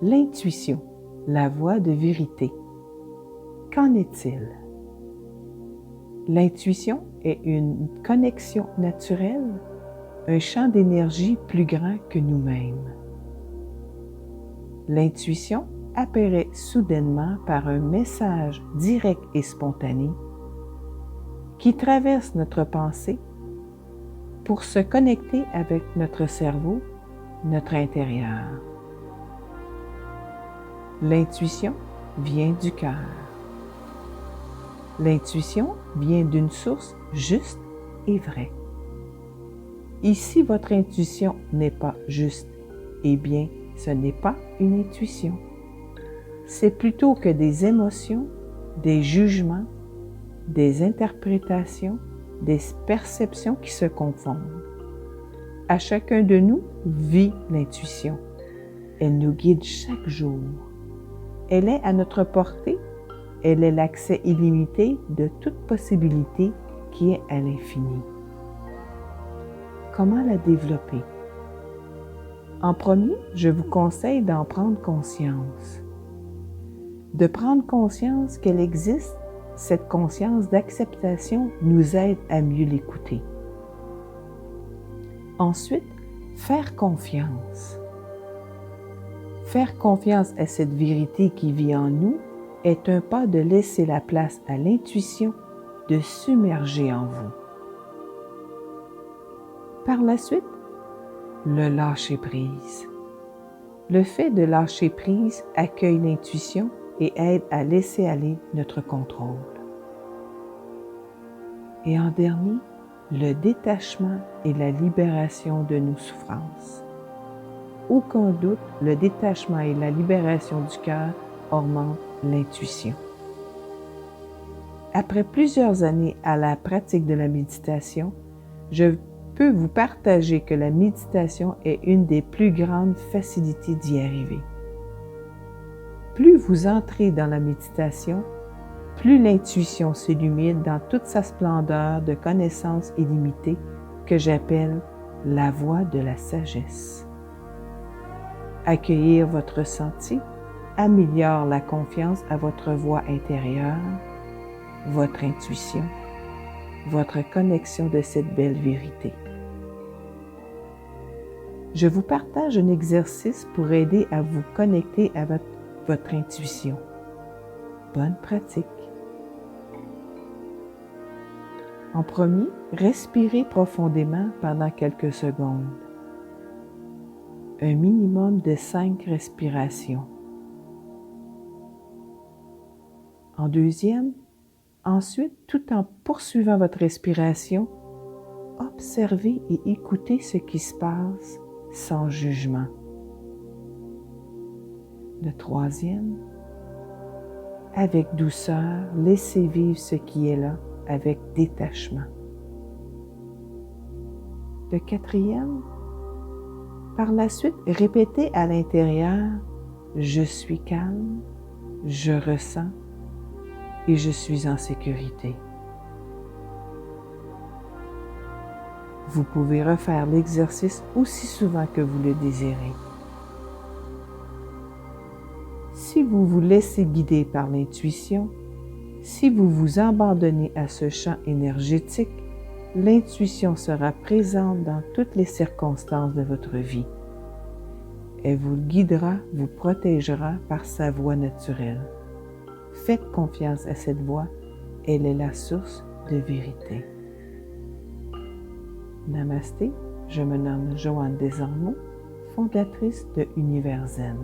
L'intuition, la voie de vérité. Qu'en est-il? L'intuition est une connexion naturelle, un champ d'énergie plus grand que nous-mêmes. L'intuition apparaît soudainement par un message direct et spontané qui traverse notre pensée pour se connecter avec notre cerveau, notre intérieur. L'intuition vient du cœur. L'intuition vient d'une source juste et vraie. Et si votre intuition n'est pas juste, eh bien, ce n'est pas une intuition. C'est plutôt que des émotions, des jugements, des interprétations, des perceptions qui se confondent. À chacun de nous vit l'intuition. Elle nous guide chaque jour. Elle est à notre portée. Elle est l'accès illimité de toute possibilité qui est à l'infini. Comment la développer? En premier, je vous conseille d'en prendre conscience. De prendre conscience qu'elle existe, cette conscience d'acceptation nous aide à mieux l'écouter. Ensuite, faire confiance. Faire confiance à cette vérité qui vit en nous est un pas de laisser la place à l'intuition de submerger en vous. Par la suite, le lâcher-prise. Le fait de lâcher prise accueille l'intuition et aide à laisser aller notre contrôle. Et en dernier, le détachement et la libération de nos souffrances. Aucun doute, le détachement et la libération du cœur augmentent l'intuition. Après plusieurs années à la pratique de la méditation, je peux vous partager que la méditation est une des plus grandes facilités d'y arriver. Plus vous entrez dans la méditation, plus l'intuition s'illumine dans toute sa splendeur de connaissance illimitée que j'appelle la voie de la sagesse. Accueillir votre ressenti améliore la confiance à votre voix intérieure, votre intuition, votre connexion de cette belle vérité. Je vous partage un exercice pour aider à vous connecter à votre intuition. Bonne pratique! En premier, respirez profondément pendant quelques secondes. Un minimum de 5 respirations. En deuxième, ensuite, tout en poursuivant votre respiration, observez et écoutez ce qui se passe sans jugement. Le troisième, avec douceur, laissez vivre ce qui est là avec détachement. Le quatrième, par la suite, répétez à l'intérieur « Je suis calme, je ressens et je suis en sécurité ». Vous pouvez refaire l'exercice aussi souvent que vous le désirez. Si vous vous laissez guider par l'intuition, si vous vous abandonnez à ce champ énergétique, l'intuition sera présente dans toutes les circonstances de votre vie. Elle vous guidera, vous protégera par sa voie naturelle. Faites confiance à cette voie, elle est la source de vérité. Namasté, je me nomme Joanne Desormeaux, fondatrice de Univers Zen.